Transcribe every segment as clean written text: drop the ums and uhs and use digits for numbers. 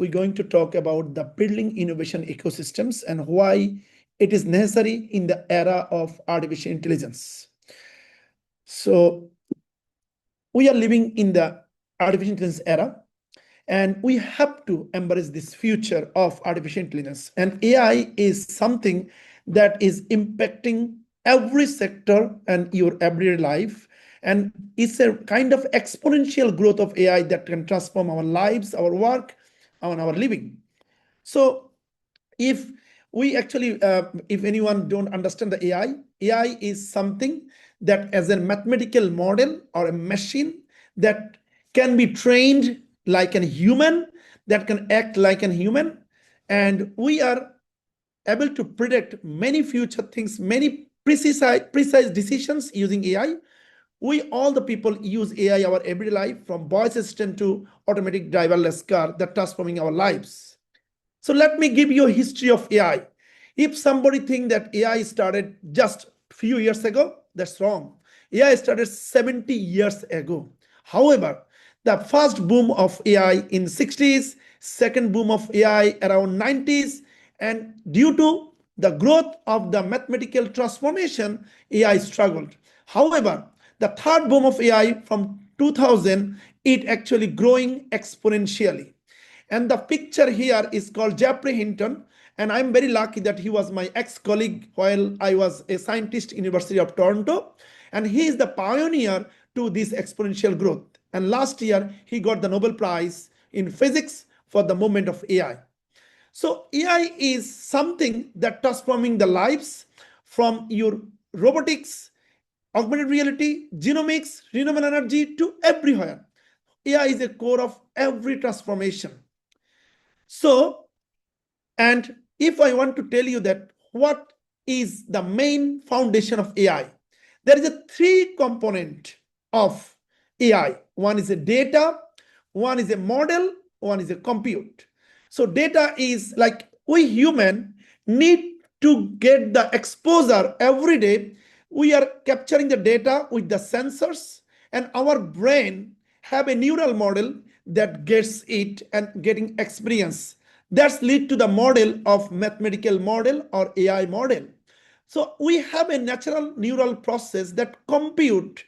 we're going to talk about the building innovation ecosystems and why it is necessary in the era of artificial intelligence. So we are living in the artificial intelligence era, and we have to embrace this future of artificial intelligence. And AI is something that is impacting every sector and your everyday life. And it's a kind of exponential growth of AI that can transform our lives, our work, and our living. So if we actually, if anyone don't understand the AI is something that as a mathematical model or a machine that can be trained like a human, that can act like a human, and we are able to predict many future things, many precise decisions using AI. We all the people use AI our everyday life, from voice assistant to automatic driverless car that transforming our lives. So let me give you a history of AI. If somebody think that AI started just few years ago, that's wrong. AI started 70 years ago. However, the first boom of AI in 60s, second boom of AI around 90s, and due to the growth of the mathematical transformation, AI struggled. However, the third boom of AI from 2000, it actually growing exponentially. And the picture here is called Jeffrey Hinton. And I'm very lucky that he was my ex-colleague while I was a scientist in University of Toronto. And he is the pioneer to this exponential growth. And last year, he got the Nobel Prize in physics for the movement of AI. So AI is something that transforming the lives from your robotics, augmented reality, genomics, renewable energy to everywhere. AI is a core of every transformation. So, and if I want to tell you that what is the main foundation of AI, there is a three component of AI. One is a data, one is a model, one is a compute. So data is like we human need to get the exposure every day. We are capturing the data with the sensors, and our brain have a neural model that gets it and getting experience. That's lead to the model of mathematical model or AI model. So we have a natural neural process that compute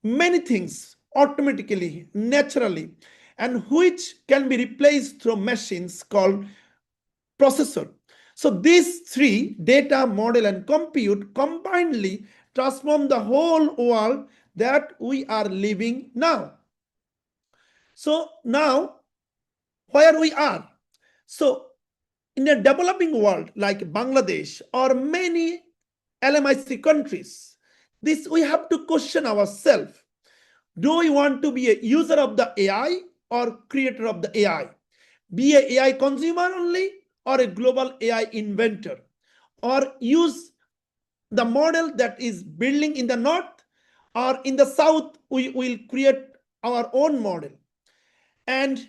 many things automatically, naturally, and which can be replaced through machines called processor. So these three, data, model, and compute, combinedly transform the whole world that we are living now. So now, where we are. So in a developing world like Bangladesh or many LMIC countries, this we have to question ourselves. Do we want to be a user of the AI or creator of the AI? Be an AI consumer only or a global AI inventor? Or use the model that is building in the north, or in the south we will create our own model. And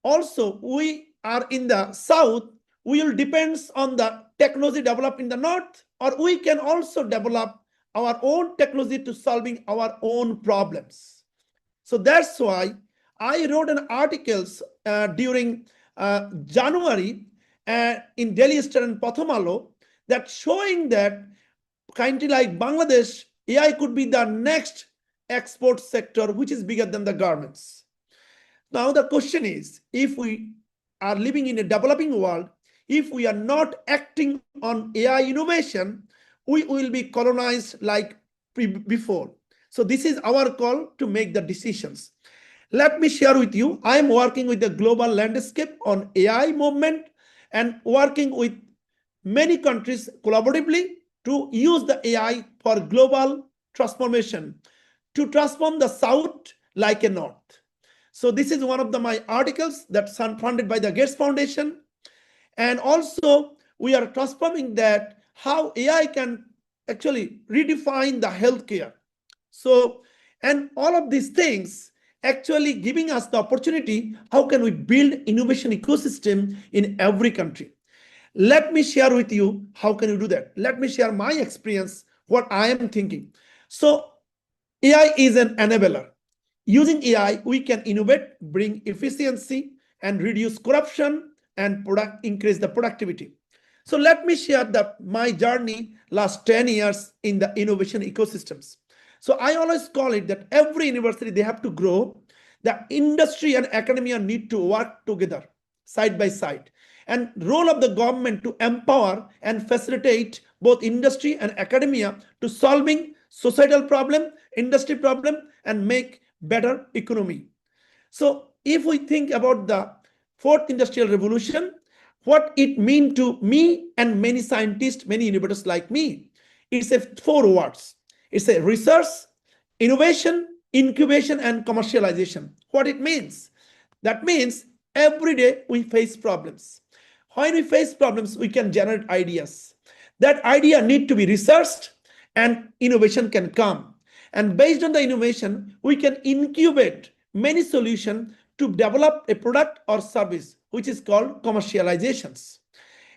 also we are in the south, we will depends on the technology developed in the north, or we can also develop our own technology to solving our own problems. So that's why I wrote an articles during January in Delhi Star and Pathomalo that showing that country like Bangladesh, AI could be the next export sector, which is bigger than the garments. Now the question is, if we are living in a developing world, if we are not acting on AI innovation, we will be colonized like before. So this is our call to make the decisions. Let me share with you, I am working with the global landscape on AI movement and working with many countries collaboratively to use the AI for global transformation, to transform the South like a North. So this is one of my articles that's funded by the Gates Foundation. And also we are transforming that how AI can actually redefine the healthcare. So, and all of these things actually giving us the opportunity, how can we build innovation ecosystem in every country? Let me share with you, how can you do that? Let me share my experience, what I am thinking. So AI is an enabler. Using AI, we can innovate, bring efficiency, and reduce corruption and increase the productivity. So let me share my journey last 10 years in the innovation ecosystems. So I always call it that every university, they have to grow. The industry and academia need to work together side by side. And role of the government to empower and facilitate both industry and academia to solving societal problem, industry problem, and make better economy. So if we think about the fourth industrial revolution, what it means to me and many scientists, many innovators like me, it's a 4 words. It's a research, innovation, incubation, and commercialization. What it means? That means every day we face problems. When we face problems, we can generate ideas. That idea need to be researched and innovation can come. And based on the innovation, we can incubate many solutions to develop a product or service, which is called commercializations.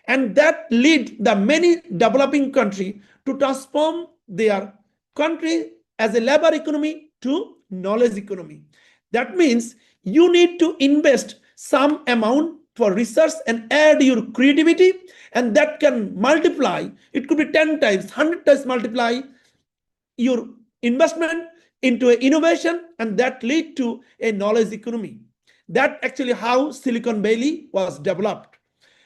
And that lead the many developing country to transform their country as a labor economy to knowledge economy. That means you need to invest some amount for research and add your creativity, and that can multiply. It could be 10 times, 100 times multiply your investment into an innovation, and that lead to a knowledge economy. That actually how Silicon Valley was developed.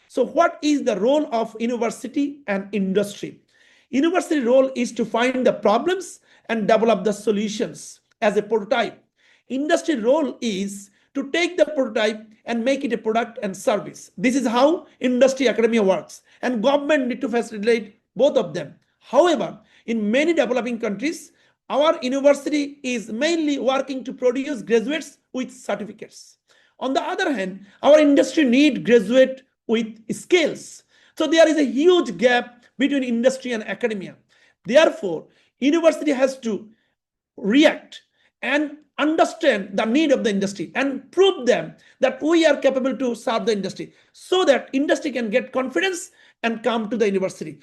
So what is the role of university and industry? University role is to find the problems and develop the solutions as a prototype. Industry role is to take the prototype and make it a product and service. This is how industry academia works, and government need to facilitate both of them. However, in many developing countries, our university is mainly working to produce graduates with certificates. On the other hand, our industry need graduate with skills. So there is a huge gap between industry and academia. Therefore, university has to react and understand the need of the industry and prove them that we are capable to serve the industry, so that industry can get confidence and come to the university.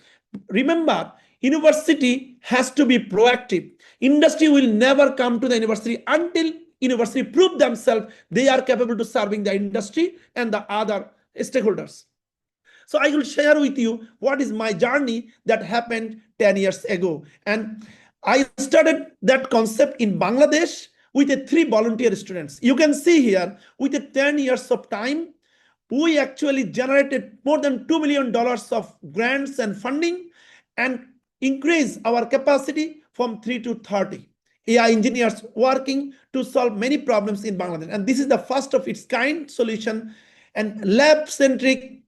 Remember, university has to be proactive. Industry will never come to the university until university prove themselves they are capable to serving the industry and the other stakeholders. So I will share with you what is my journey that happened 10 years ago. And I started that concept in Bangladesh with 3 volunteer students. You can see here, with 10 years of time, we actually generated more than $2 million of grants and funding and increased our capacity from 3 to 30. AI engineers working to solve many problems in Bangladesh. And this is the first of its kind solution and lab-centric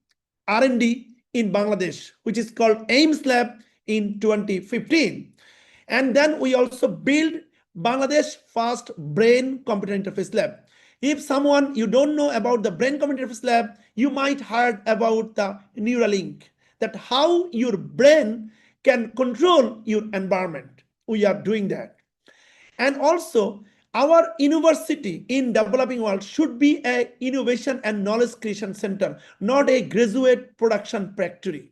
R&D in Bangladesh, which is called AIMS Lab in 2015. And then we also built Bangladesh first brain computer interface lab. If someone you don't know about the brain computer interface lab, you might heard about the Neuralink, that how your brain can control your environment. We are doing that. And also, our university in developing world should be an innovation and knowledge creation center, not a graduate production factory.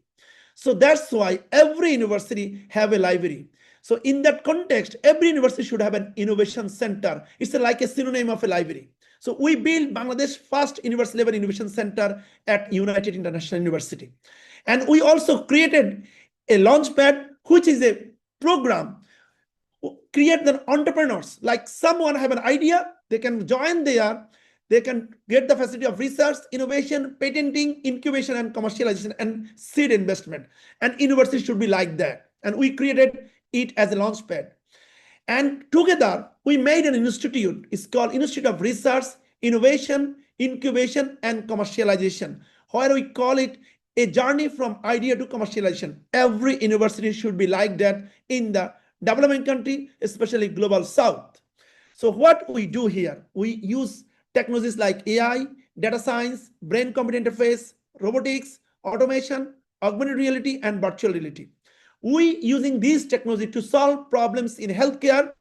So that's why every university have a library. So in that context, every university should have an innovation center. It's like a synonym of a library. So we built Bangladesh first university level innovation center at United International University. And we also created a launchpad, which is a program create the entrepreneurs. Like someone have an idea, they can join there, they can get the facility of research, innovation, patenting, incubation, and commercialization, and seed investment. And university should be like that. And we created it as a launchpad. And together, we made an institute. It's called Institute of Research, Innovation, Incubation, and Commercialization, where we call it a journey from idea to commercialization. Every university should be like that in the developing country, especially global south. So what we do here, we use technologies like AI, data science, brain computer interface, robotics, automation, augmented reality, and virtual reality. We using these technology to solve problems in healthcare,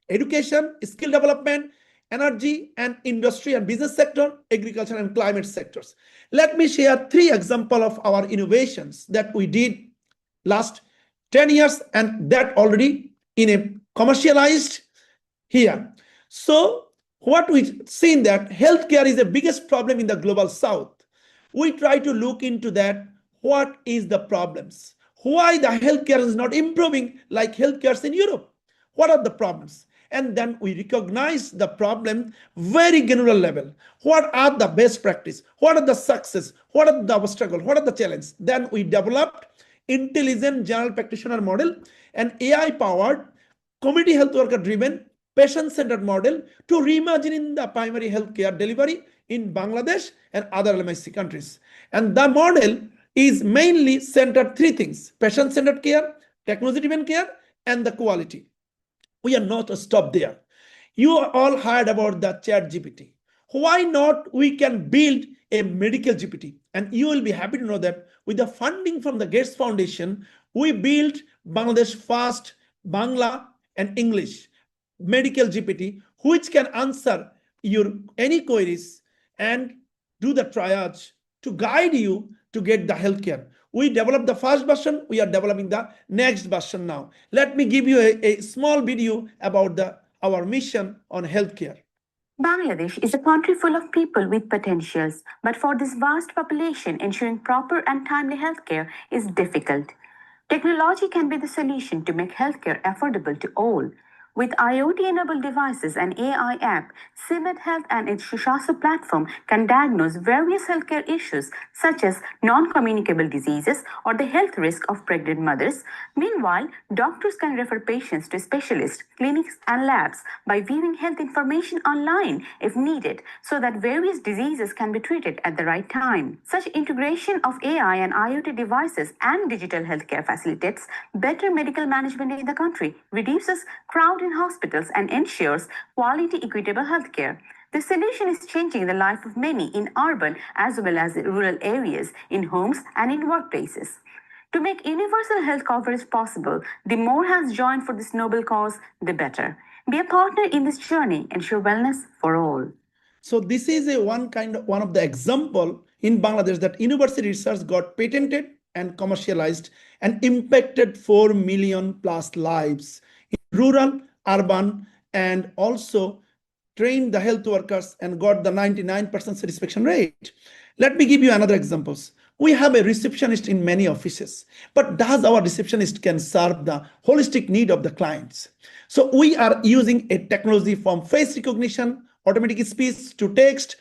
education, skill development, energy and industry and business sector, agriculture and climate sectors. Let me share 3 examples of our innovations that we did last 10 years and that already in a commercialized here. So what we've seen that healthcare is the biggest problem in the global south. We try to look into that. What is the problems? Why the healthcare is not improving like healthcare in Europe? What are the problems? And then we recognize the problem very general level. What are the best practice? What are the success? What are the obstacle? What are the challenges? Then we developed intelligent general practitioner model and AI powered community health worker driven patient-centered model to reimagine the primary healthcare delivery in Bangladesh and other LMIC countries. And the model is mainly centered three things: patient-centered care, technology-driven care, and the quality. We are not stopped there. You all heard about the chat GPT. Why not we can build a medical GPT? And you will be happy to know that with the funding from the Gates Foundation, we built Bangladesh first Bangla and English medical GPT, which can answer your any queries and do the triage to guide you to get the healthcare. We developed the first version. We are developing the next version now. Let me give you a small video about our mission on healthcare. Bangladesh is a country full of people with potentials, but for this vast population, ensuring proper and timely healthcare is difficult. Technology can be the solution to make healthcare affordable to all. With IoT-enabled devices and AI app, CMED Health and its Shishasa platform can diagnose various healthcare issues such as non-communicable diseases or the health risk of pregnant mothers. Meanwhile, doctors can refer patients to specialists, clinics, and labs by viewing health information online if needed, so that various diseases can be treated at the right time. Such integration of AI and IoT devices and digital healthcare facilitates better medical management in the country, reduces crowd in hospitals, and ensures quality, equitable healthcare. The solution is changing the life of many in urban as well as rural areas, in homes and in workplaces. To make universal health coverage possible, the more hands join for this noble cause, the better. Be a partner in this journey, ensure wellness for all. So this is one of the example in Bangladesh that university research got patented and commercialized and impacted 4 million plus lives in rural, urban, and also trained the health workers and got the 99% satisfaction rate. Let me give you another examples. We have a receptionist in many offices, but does our receptionist can serve the holistic need of the clients? So we are using a technology from face recognition, automatic speech to text,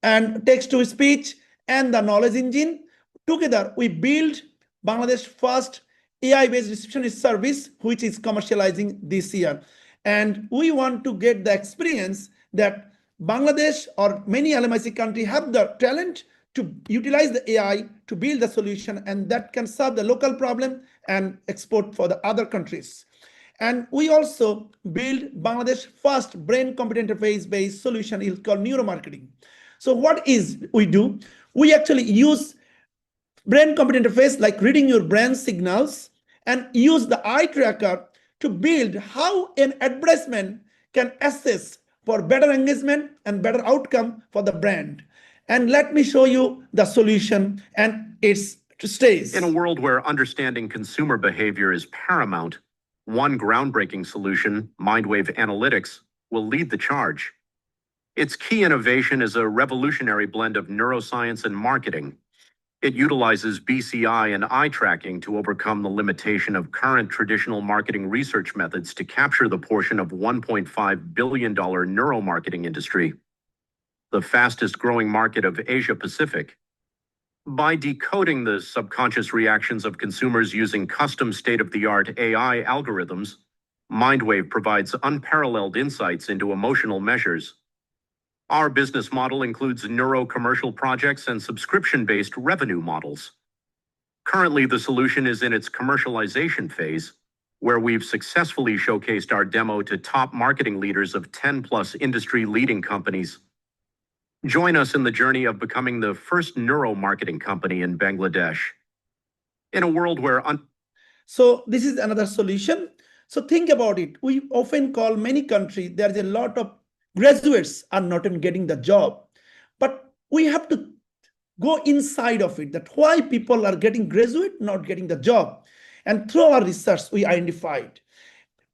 and text to speech, and the knowledge engine. Together, we build Bangladesh first AI-based receptionist service, which is commercializing this year. And we want to get the experience that Bangladesh or many LMIC countries have the talent to utilize the AI to build the solution, and that can solve the local problem and export for the other countries. And we also build Bangladesh first brain-computer interface-based solution is called neuromarketing. So what is we do? We actually use brain-computer interface like reading your brain signals and use the eye tracker to build how an advertisement can assess for better engagement and better outcome for the brand. And let me show you the solution and its stage. In a world where understanding consumer behavior is paramount, one groundbreaking solution, Mindwave Analytics, will lead the charge. Its key innovation is a revolutionary blend of neuroscience and marketing. It utilizes BCI and eye tracking to overcome the limitation of current traditional marketing research methods to capture the portion of $1.5 billion neuromarketing industry, the fastest growing market of Asia Pacific. By decoding the subconscious reactions of consumers using custom state-of-the-art AI algorithms, Mindwave provides unparalleled insights into emotional measures. Our business model includes neuro-commercial projects and subscription-based revenue models. Currently, the solution is in its commercialization phase, where we've successfully showcased our demo to top marketing leaders of 10-plus industry-leading companies. Join us in the journey of becoming the first neuro-marketing company in Bangladesh. In a world where... So this is another solution. So think about it. We often call many countries, there's a lot of graduates are not even getting the job. But we have to go inside of it, that why people are getting graduate, not getting the job. And through our research, we identified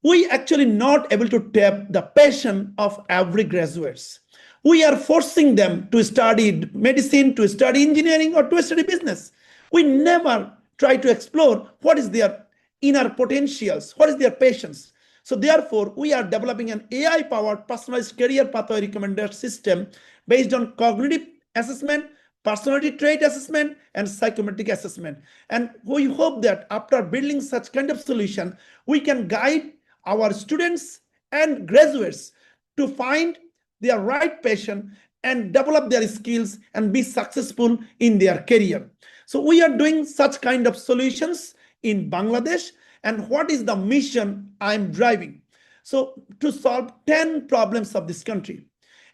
we actually not able to tap the passion of every graduates. We are forcing them to study medicine, to study engineering, or to study business. We never try to explore what is their inner potentials, what is their passions. So therefore, we are developing an AI-powered personalized career pathway recommender system based on cognitive assessment, personality trait assessment, and psychometric assessment. And we hope that after building such kind of solution, we can guide our students and graduates to find their right passion and develop their skills and be successful in their career. So we are doing such kind of solutions in Bangladesh. And what is the mission I'm driving? So to solve 10 problems of this country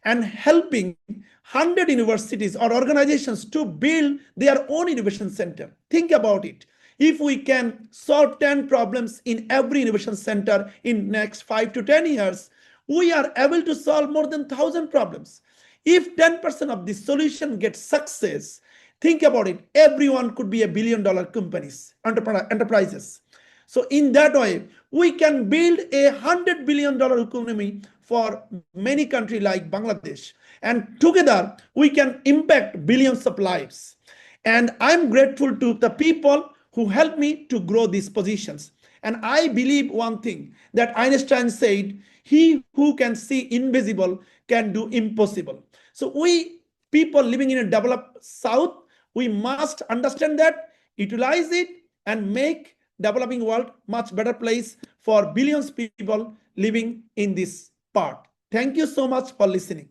and helping 100 universities or organizations to build their own innovation center. Think about it. If we can solve 10 problems in every innovation center in next 5 to 10 years, we are able to solve more than 1,000 problems. If 10% of the solution gets success, think about it, everyone could be a billion-dollar companies, enterprises. So in that way, we can build a $100 billion economy for many countries like Bangladesh. And together, we can impact billions of lives. And I'm grateful to the people who helped me to grow these positions. And I believe one thing that Einstein said, he who can see invisible can do impossible. So we people living in a developed South, we must understand that, utilize it, and make developing world much better place for billions of people living in this part. Thank you so much for listening.